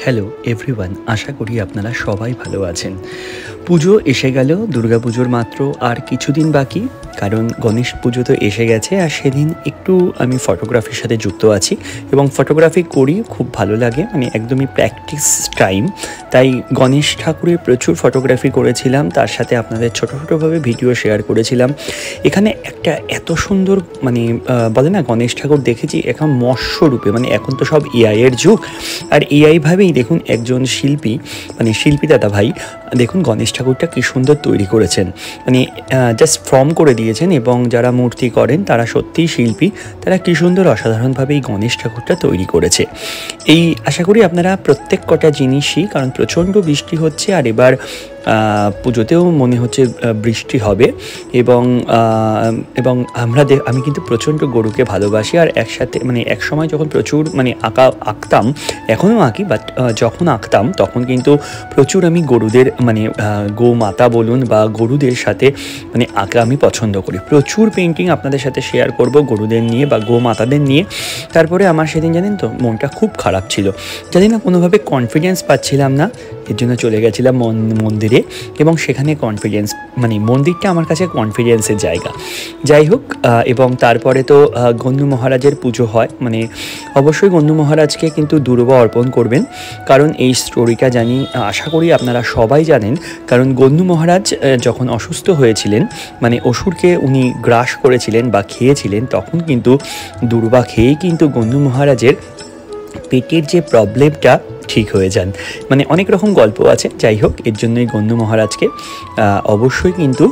Hello everyone, আশা করি আপনারা সবাই ভালো আছেন। পুজো এসে গেল, দুর্গাপুজোর মাত্র আর কিছুদিন বাকি, কারণ গণেশ পুজো তো এসে গেছে। আর সেদিন একটু আমি ফটোগ্রাফির সাথে যুক্ত আছি এবং ফটোগ্রাফি করি, খুব ভালো লাগে, মানে একদমই প্র্যাকটিস টাইম। তাই গণেশ ঠাকুরের প্রচুর ফটোগ্রাফি করেছিলাম, তার সাথে আপনাদের ছোটো ছোটোভাবে ভিডিও শেয়ার করেছিলাম। এখানে একটা এত সুন্দর মানে বলে না, গণেশ ঠাকুর দেখেছি এখন মৎস্য রূপে, মানে এখন তো সব এআইয়ের যুগ, আর এআইভাবেই দেখুন একজন শিল্পী, মানে শিল্পী দাদা ভাই দেখুন গণেশ ঠাকুরটা কী সুন্দর তৈরি করেছেন, মানে জাস্ট ফর্ম করে দিয়েছেন। এবং যারা মূর্তি করেন তারা সত্যিই শিল্পী, তারা কী সুন্দর অসাধারণভাবে এই গণেশ ঠাকুরটা তৈরি করেছে। এই আশা করি আপনারা প্রত্যেক কটা জিনিসই, কারণ প্রচণ্ড বৃষ্টি হচ্ছে আর এবার পুজোতেও মনে হচ্ছে বৃষ্টি হবে। এবং আমি কিন্তু প্রচণ্ড গরুকে ভালোবাসি, আর একসাথে মানে এক সময় যখন প্রচুর মানে আঁকতাম, এখনও আঁকি, বাট যখন আঁকতাম তখন কিন্তু প্রচুর আমি গরুদের মানে গোমাতা বলুন বা গরুদের সাথে মানে আঁকা আমি পছন্দ করি। প্রচুর পেন্টিং আপনাদের সাথে শেয়ার করব গরুদের নিয়ে বা গোমাতাদের নিয়ে। তারপরে আমার সেদিন জানেন তো মনটা খুব খারাপ ছিল, জানি না কোনোভাবে কনফিডেন্স পাচ্ছিলাম না, এর জন্য চলে গেছিলাম মন্দিরে এবং সেখানে কনফিডেন্স, মানে মন্দিরটা আমার কাছে কনফিডেন্সের জায়গা। যাই হোক, এবং তারপরে তো গণ্য মহারাজের পুজো হয়, মানে অবশ্যই গণ্য মহারাজকে কিন্তু দুর্বা অর্পণ করবেন, কারণ এই স্টোরিটা জানি, আশা করি আপনারা সবাই জানেন। কারণ গণ্য মহারাজ যখন অসুস্থ হয়েছিলেন, মানে অসুরকে উনি গ্রাস করেছিলেন বা খেয়েছিলেন, তখন কিন্তু দুর্বা খেয়েই কিন্তু গণ্য মহারাজের পেটের যে প্রবলেমটা ঠিক হয়ে যান। মানে অনেক রকম গল্প আছে, যাই হোক, এর জন্যই গণ্য মহারাজকে অবশ্যই কিন্তু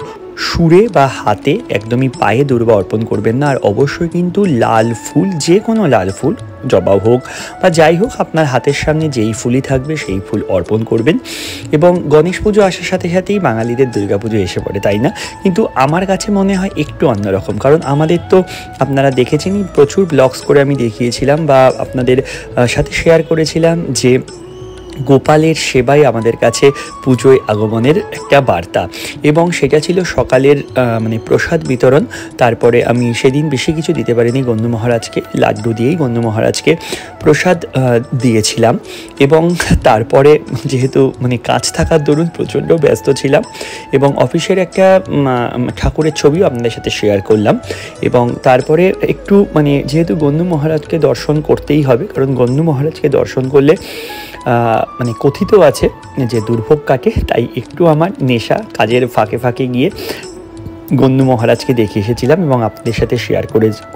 সুরে বা হাতে, একদমই পায়ে দুর্বা অর্পণ করবেন না। আর অবশ্যই কিন্তু লাল ফুল, যে কোনো লাল ফুল, জবা হোক বা যাই হোক, আপনার হাতের সামনে যেই ফুলই থাকবে সেই ফুল অর্পণ করবেন। এবং গণেশ পুজো আসার সাথে সাথেই বাঙালিদের দুর্গাপুজো এসে পড়ে, তাই না? কিন্তু আমার কাছে মনে হয় একটু অন্যরকম, কারণ আমাদের তো আপনারা দেখেছেনই, প্রচুর ব্লগস করে আমি দেখিয়েছিলাম বা আপনাদের সাথে শেয়ার করেছিলাম যে গোপালের সেবাই আমাদের কাছে পুজোয় আগমনের একটা বার্তা। এবং সেটা ছিল সকালের মানে প্রসাদ বিতরণ। তারপরে আমি সেদিন বেশি কিছু দিতে পারিনি গণ্য মহারাজকে, লাড্ডু দিয়েই গণ্য মহারাজকে প্রসাদ দিয়েছিলাম। এবং তারপরে যেহেতু মানে কাজ থাকার দরুন প্রচণ্ড ব্যস্ত ছিলাম, এবং অফিসের একটা ঠাকুরের ছবিও আপনাদের সাথে শেয়ার করলাম। এবং তারপরে একটু মানে যেহেতু গণ্য মহারাজকে দর্শন করতেই হবে, কারণ গণ্য মহারাজকে দর্শন করলে মানে কথিত আছে যে দুর্ভোগ কাটে, তাই একটু আমার নেশা, কাজের ফাঁকে ফাঁকে গিয়ে গণ্য মহারাজকে দেখে এসেছিলাম এবং আপনাদের সাথে শেয়ার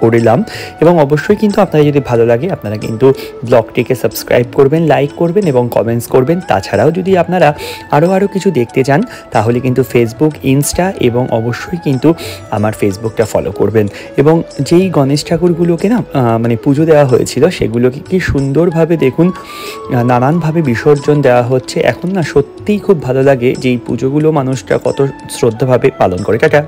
করিলাম। এবং অবশ্যই কিন্তু আপনাদের যদি ভালো লাগে, আপনারা কিন্তু ব্লগটিকে সাবস্ক্রাইব করবেন, লাইক করবেন এবং কমেন্টস করবেন। তাছাড়াও যদি আপনারা আরও কিছু দেখতে চান, তাহলে কিন্তু ফেসবুক, ইনস্টা এবং অবশ্যই কিন্তু আমার ফেসবুকটা ফলো করবেন। এবং যেই গণেশ ঠাকুরগুলোকে না মানে পুজো দেওয়া হয়েছিল, সেগুলোকে কি সুন্দরভাবে দেখুন নানানভাবে বিসর্জন দেওয়া হচ্ছে। এখন না সত্যিই খুব ভালো লাগে যে এই পুজোগুলো মানুষরা কত শ্রদ্ধাভাবে পালন করে। টাটা।